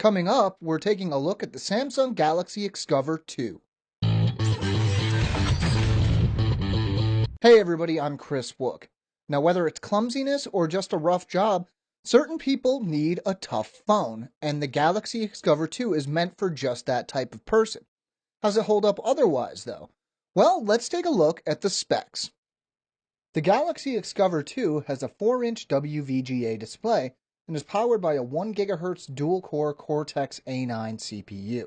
Coming up, we're taking a look at the Samsung Galaxy Xcover 2. Hey everybody, I'm Chris Wook. Now whether it's clumsiness or just a rough job, certain people need a tough phone, and the Galaxy Xcover 2 is meant for just that type of person. How's it hold up otherwise though? Well, let's take a look at the specs. The Galaxy Xcover 2 has a 4-inch WVGA display and is powered by a 1 GHz dual-core Cortex A9 CPU.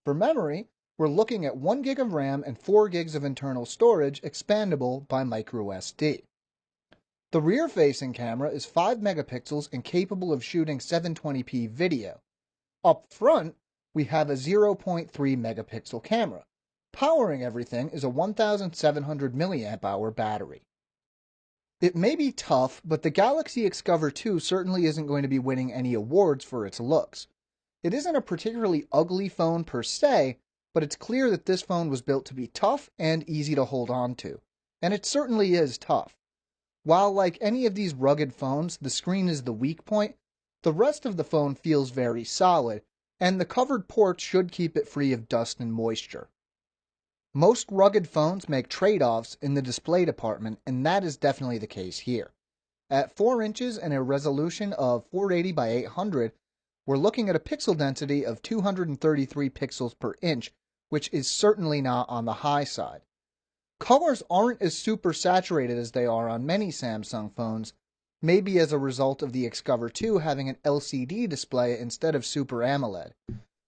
For memory, we're looking at 1 GB of RAM and 4 GB of internal storage expandable by microSD. The rear-facing camera is 5 megapixels and capable of shooting 720p video. Up front, we have a 0.3 megapixel camera. Powering everything is a 1700 mAh battery. It may be tough, but the Galaxy Xcover 2 certainly isn't going to be winning any awards for its looks. It isn't a particularly ugly phone per se, but it's clear that this phone was built to be tough and easy to hold on to. And it certainly is tough. While like any of these rugged phones, the screen is the weak point, the rest of the phone feels very solid, and the covered ports should keep it free of dust and moisture. Most rugged phones make trade-offs in the display department, and that is definitely the case here. At 4 inches and a resolution of 480 by 800, we're looking at a pixel density of 233 pixels per inch, which is certainly not on the high side. Colors aren't as super saturated as they are on many Samsung phones, maybe as a result of the Xcover 2 having an LCD display instead of Super AMOLED.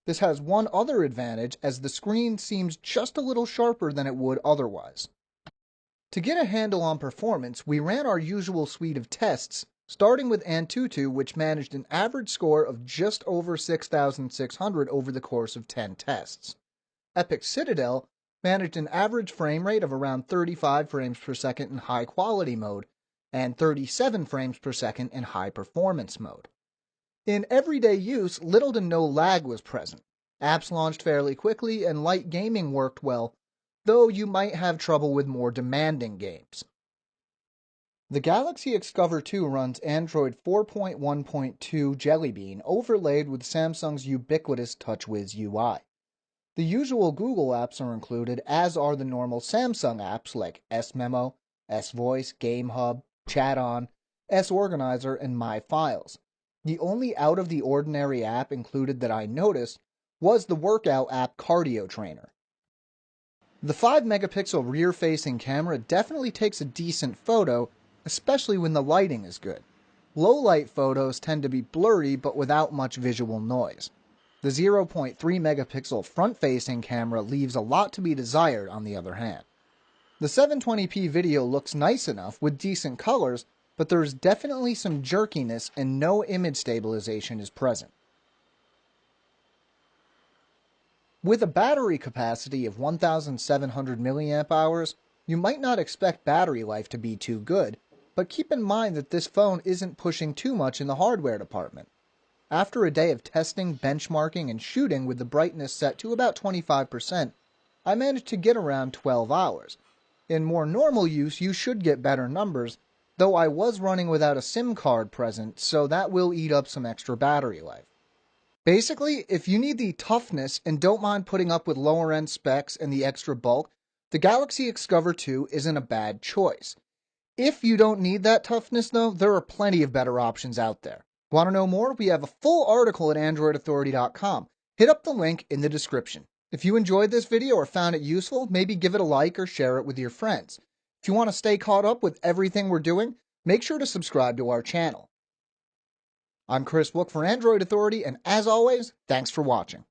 This has one other advantage, as the screen seems just a little sharper than it would otherwise. To get a handle on performance, we ran our usual suite of tests, starting with Antutu, which managed an average score of just over 6,600 over the course of 10 tests. Epic Citadel managed an average frame rate of around 35 frames per second in high quality mode, and 37 frames per second in high performance mode. In everyday use, little to no lag was present. Apps launched fairly quickly and light gaming worked well, though you might have trouble with more demanding games. The Galaxy Xcover 2 runs Android 4.1.2 Jelly Bean overlaid with Samsung's ubiquitous TouchWiz UI. The usual Google apps are included, as are the normal Samsung apps like S-Memo, S-Voice, GameHub, Chat-On, S-Organizer, and My Files. The only out-of-the-ordinary app included that I noticed was the workout app Cardio Trainer. The 5-megapixel rear-facing camera definitely takes a decent photo, especially when the lighting is good. Low-light photos tend to be blurry but without much visual noise. The 0.3 megapixel front-facing camera leaves a lot to be desired on the other hand. The 720p video looks nice enough with decent colors, but there is definitely some jerkiness and no image stabilization is present. With a battery capacity of 1700 mAh, you might not expect battery life to be too good, but keep in mind that this phone isn't pushing too much in the hardware department. After a day of testing, benchmarking, and shooting with the brightness set to about 25%, I managed to get around 12 hours. In more normal use, you should get better numbers, though I was running without a SIM card present, so that will eat up some extra battery life. Basically, if you need the toughness and don't mind putting up with lower end specs and the extra bulk, the Galaxy Xcover 2 isn't a bad choice. If you don't need that toughness though, there are plenty of better options out there. Want to know more? We have a full article at AndroidAuthority.com. Hit up the link in the description. If you enjoyed this video or found it useful, maybe give it a like or share it with your friends. If you want to stay caught up with everything we're doing, make sure to subscribe to our channel. I'm Chris Wook for Android Authority, and as always, thanks for watching.